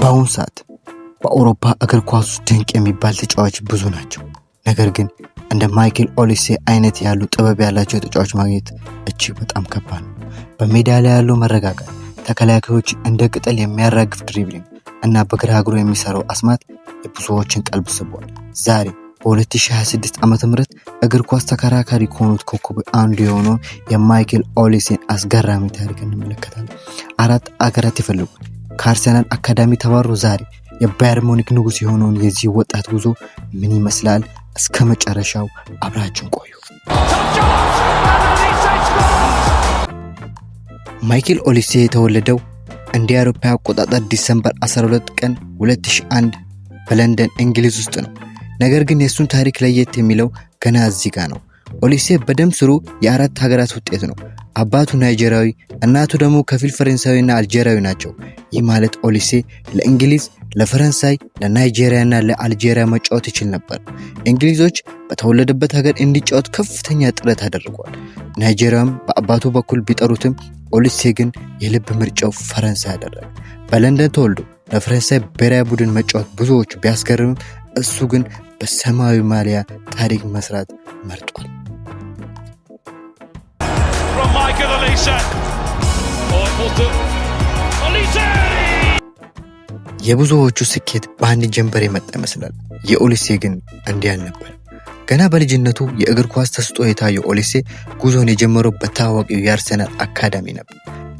በአሁኑ ሰዓት በአውሮፓ እግር ኳስ ውስጥ ድንቅ የሚባል ተጫዋች ብዙ ናቸው። ነገር ግን እንደ ማይክል ኦሊሴ አይነት ያሉ ጥበብ ያላቸው ተጫዋች ማግኘት እጅግ በጣም ከባድ ነው። በሜዳ ላይ ያለው መረጋጋት፣ ተከላካዮች እንደ ቅጠል የሚያራግፍ ድሪብሊንግ እና በግራ እግሩ የሚሰራው አስማት የብዙዎችን ቀልብ ስቧል። ዛሬ በ2026 ዓመተ ምህረት እግር ኳስ ተከራካሪ ከሆኑት ኮከቦች አንዱ የሆነው የማይክል ኦሊሴን አስገራሚ ታሪክ እንመለከታለን። 4 አገራት ይፈልጉት ከአርሰናል አካዳሚ ተባሮ ዛሬ የባየር ሙኒክ ንጉስ የሆነውን የዚህ ወጣት ጉዞ ምን ይመስላል? እስከ መጨረሻው አብራችሁን ቆዩ። ማይክል ኦሊሴ የተወለደው እንደ አውሮፓ አቆጣጠር ዲሰምበር 12 ቀን 2001 በለንደን እንግሊዝ ውስጥ ነው። ነገር ግን የሱን ታሪክ ለየት የሚለው ገና እዚህ ጋር ነው። ኦሊሴ በደም ስሩ የ4 ሀገራት ውጤት ነው። አባቱ ናይጄሪያዊ፣ እናቱ ደግሞ ከፊል ፈረንሳዊና አልጄሪያዊ ናቸው። ይህ ማለት ኦሊሴ ለእንግሊዝ፣ ለፈረንሳይ፣ ለናይጄሪያና ለአልጄሪያ መጫወት ይችል ነበር። እንግሊዞች በተወለደበት ሀገር እንዲጫወት ከፍተኛ ጥረት አድርገዋል። ናይጄሪያም በአባቱ በኩል ቢጠሩትም ኦሊሴ ግን የልብ ምርጫው ፈረንሳይ አደረገ። በለንደን ተወልዶ ለፈረንሳይ ብሔራዊ ቡድን መጫወት ብዙዎቹ ቢያስገርምም እሱ ግን በሰማያዊ ማሊያ ታሪክ መስራት መርጧል። የብዙዎቹ ስኬት በአንድ ጀንበር የመጣ ይመስላል። የኦሊሴ ግን እንዲህ አልነበር። ገና በልጅነቱ የእግር ኳስ ተሰጥኦ የታየው ኦሊሴ ጉዞን የጀመረው በታዋቂው የአርሰናል አካዳሚ ነበር።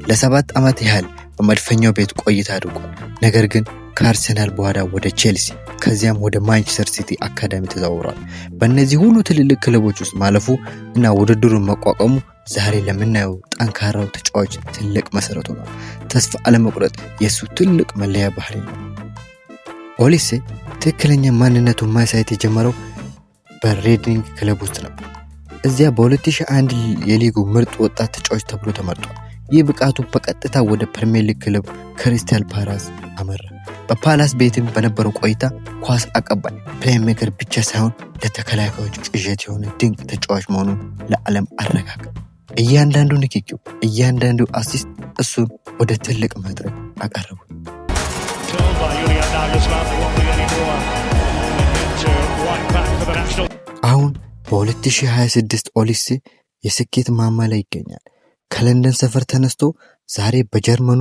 ለ7 ዓመት ያህል በመድፈኛው ቤት ቆይታ አድርጓል። ነገር ግን ከአርሰናል በኋላ ወደ ቼልሲ ከዚያም ወደ ማንቸስተር ሲቲ አካዳሚ ተዛውሯል። በእነዚህ ሁሉ ትልልቅ ክለቦች ውስጥ ማለፉ እና ውድድሩን መቋቋሙ ዛሬ ለምናየው ጠንካራው ተጫዋች ትልቅ መሰረት ሆኗል። ተስፋ አለመቁረጥ የሱ ትልቅ መለያ ባህሪ ነው። ኦሊሴ ትክክለኛ ማንነቱን ማሳየት የጀመረው በሬዲንግ ክለብ ውስጥ ነበር። እዚያ በ2001 የሊጉ ምርጥ ወጣት ተጫዋች ተብሎ ተመርጧል። ይህ ብቃቱ በቀጥታ ወደ ፕሪሚየር ሊግ ክለብ ክሪስታል ፓላስ አመራ። በፓላስ ቤትም በነበረው ቆይታ ኳስ አቀባይ፣ ፕሌይሜከር ብቻ ሳይሆን ለተከላካዮች ቅዠት የሆነ ድንቅ ተጫዋች መሆኑን ለዓለም አረጋገጠ። እያንዳንዱ ንክኪው፣ እያንዳንዱ አሲስት እሱን ወደ ትልቅ መድረክ አቀረቡ። አሁን በ2026 ኦሊሴ የስኬት ማማ ላይ ይገኛል። ከለንደን ሰፈር ተነስቶ ዛሬ በጀርመኑ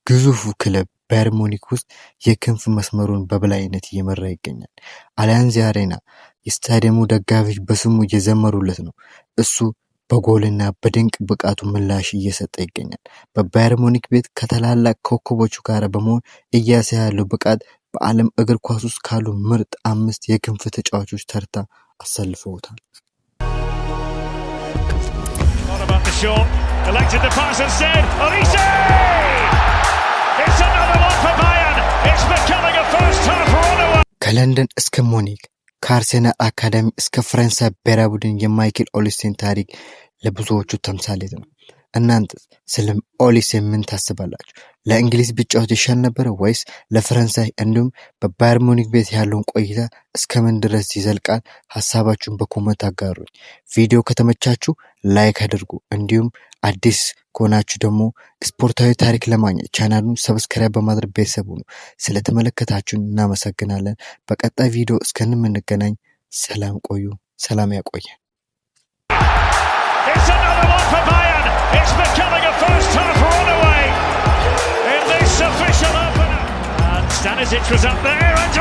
ግዙፉ ክለብ ባየር ሙኒክ ውስጥ የክንፍ መስመሩን በበላይነት እየመራ ይገኛል። አሊያንዝ አሬና የስታዲየሙ ደጋፊዎች በስሙ እየዘመሩለት ነው። እሱ በጎልና በድንቅ ብቃቱ ምላሽ እየሰጠ ይገኛል። በባየር ሙኒክ ቤት ከታላላቅ ኮከቦቹ ጋር በመሆን እያሳየ ያለው ብቃት በዓለም እግር ኳስ ውስጥ ካሉ ምርጥ 5 የክንፍ ተጫዋቾች ተርታ አሰልፈውታል። Elected to pass instead. Olise! It's another one for Bayern. It's becoming a first-half runaway. ከለንደን እስከ ሙኒክ፣ ከአርሰናል አካዳሚ እስከ ፈረንሳይ ብሔራዊ ቡድን የማይክል ኦሊሴን ታሪክ ለብዙዎቹ ተምሳሌት ነው። እናንተ ስለ ኦሊሴ ምን ታስባላችሁ? ለእንግሊዝ ቢጫወት ይሻል ነበር ወይስ ለፈረንሳይ? እንዲሁም በባየር ሙኒክ ቤት ያለውን ቆይታ እስከምን ድረስ ይዘልቃል? ሀሳባችሁን በኮመንት አጋሩኝ። ቪዲዮ ከተመቻችሁ ላይክ አድርጉ። እንዲሁም አዲስ ከሆናችሁ ደግሞ ስፖርታዊ ታሪክ ለማግኘት ቻናሉን ሰብስክራይብ በማድረግ ቤተሰብ ሁኑ። ስለተመለከታችሁን እናመሰግናለን። በቀጣይ ቪዲዮ እስከምንገናኝ ሰላም ቆዩ። ሰላም ያቆየን። It's becoming a first-half runaway in this official opener. And Stanisic was up there and